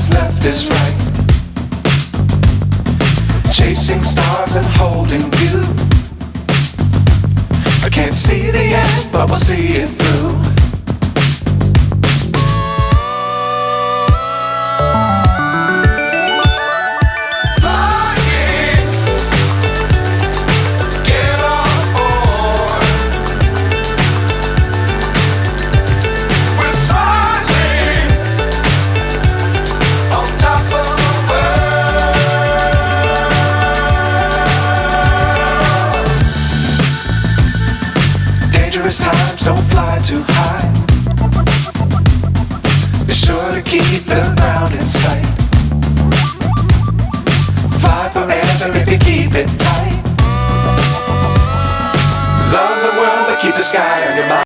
what's left is right. Chasing stars and holding you. I can't see the end, but we'll see it through. Times don't fly too high. Be sure to keep the ground in sight. Fly forever if you keep it tight. Love the world but keep the sky on your mind.